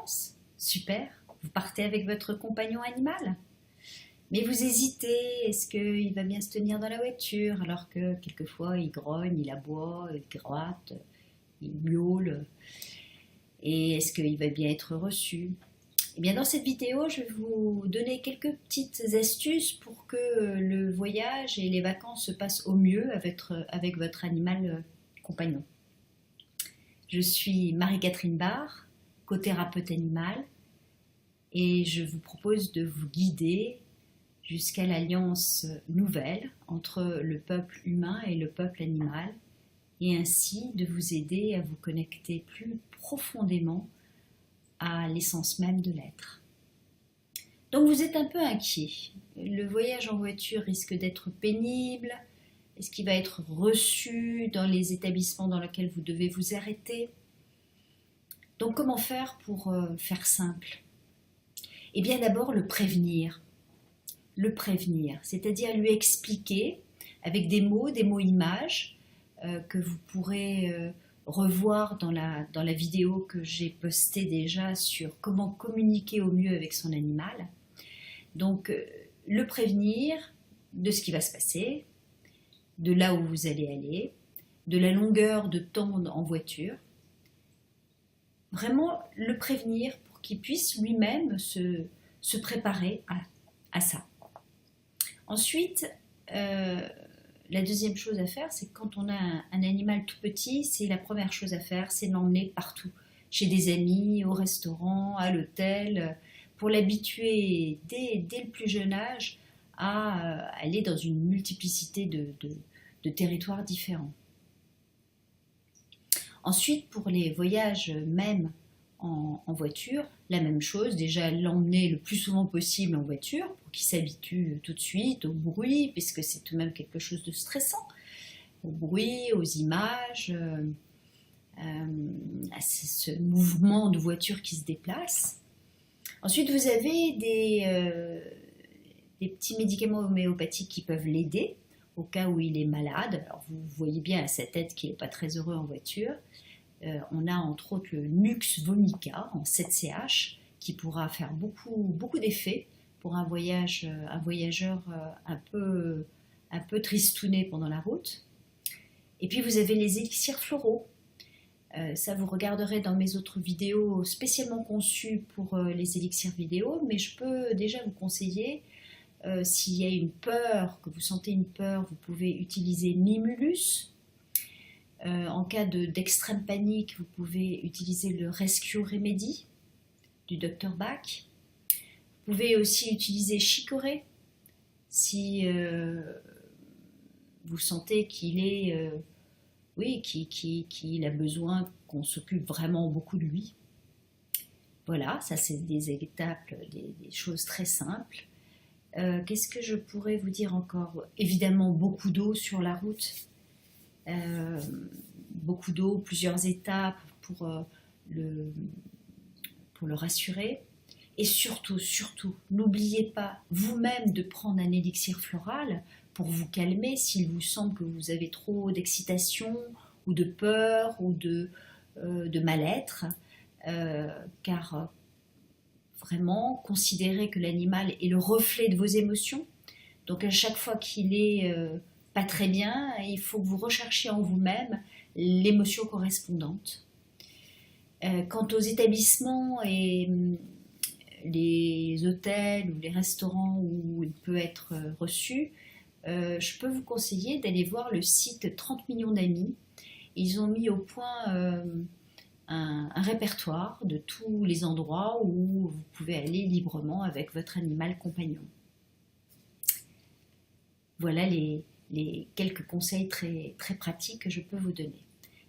vacances, super, vous partez avec votre compagnon animal. Mais vous hésitez, est-ce qu'il va bien se tenir dans la voiture alors que quelquefois il grogne, il aboie, il gratte, il miaule. Et est-ce qu'il va bien être reçu? Eh bien, dans cette vidéo, je vais vous donner quelques petites astuces pour que le voyage et les vacances se passent au mieux avec votre animal compagnon. Je suis Marie-Catherine Barre, cothérapeute animal, et je vous propose de vous guider jusqu'à l'alliance nouvelle entre le peuple humain et le peuple animal, et ainsi de vous aider à vous connecter plus profondément à l'essence même de l'être. Donc vous êtes un peu inquiet. Le voyage en voiture risque d'être pénible. Est-ce qu'il va être reçu dans les établissements dans lesquels vous devez vous arrêter? Donc comment faire pour faire simple? Eh bien d'abord le prévenir. Le prévenir, c'est-à-dire lui expliquer avec des mots images que vous pourrez revoir dans la vidéo que j'ai postée déjà sur comment communiquer au mieux avec son animal. Donc le prévenir de ce qui va se passer, de là où vous allez aller, de la longueur de temps en voiture. Vraiment le prévenir pour qu'il puisse lui-même se préparer à ça. Ensuite, la deuxième chose à faire, c'est que quand on a un animal tout petit, c'est la première chose à faire, c'est l'emmener partout, chez des amis, au restaurant, à l'hôtel, pour l'habituer dès le plus jeune âge à aller dans une multiplicité de territoires différents. Ensuite, pour les voyages même en voiture, la même chose, déjà l'emmener le plus souvent possible en voiture pour qu'il s'habitue tout de suite au bruit, puisque c'est tout de même quelque chose de stressant, au bruit, aux images, à ce mouvement de voiture qui se déplace. Ensuite, vous avez des petits médicaments homéopathiques qui peuvent l'aider au cas où il est malade. Alors vous voyez bien à sa tête qu'il n'est pas très heureux en voiture. On a entre autres le Nux vomica en 7CH qui pourra faire beaucoup d'effets pour un voyageur un peu tristouné pendant la route. Et puis vous avez les élixirs floraux. Ça vous regarderez dans mes autres vidéos spécialement conçues pour les élixirs vidéo, mais je peux déjà vous conseiller, s'il y a une peur, que vous sentez une peur, vous pouvez utiliser Mimulus. En cas d'extrême panique, vous pouvez utiliser le Rescue Remedy du Dr Bach. Vous pouvez aussi utiliser Chicorée si vous sentez qu'il a besoin qu'on s'occupe vraiment beaucoup de lui. Voilà, ça c'est des étapes, des choses très simples. Qu'est-ce que je pourrais vous dire encore? Évidemment, beaucoup d'eau sur la route. Beaucoup d'eau, plusieurs étapes pour le rassurer. Et surtout, n'oubliez pas vous-même de prendre un élixir floral pour vous calmer s'il vous semble que vous avez trop d'excitation ou de peur ou de mal-être, car vraiment, considérez que l'animal est le reflet de vos émotions. Donc à chaque fois qu'il est pas très bien, il faut que vous recherchiez en vous-même l'émotion correspondante. Quant aux établissements et les hôtels ou les restaurants où il peut être reçu, je peux vous conseiller d'aller voir le site 30 millions d'amis. Ils ont mis au point un répertoire de tous les endroits où vous pouvez aller librement avec votre animal compagnon. Voilà les quelques conseils très pratiques que je peux vous donner.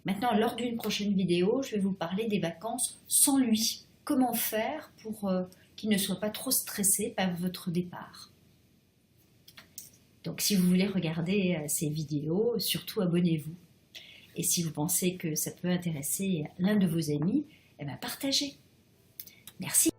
Maintenant, lors d'une prochaine vidéo, je vais vous parler des vacances sans lui. Comment faire pour qu'il ne soit pas trop stressé par votre départ. Donc, si vous voulez regarder ces vidéos, surtout abonnez-vous. Et si vous pensez que ça peut intéresser l'un de vos amis, eh bien, partagez. Merci.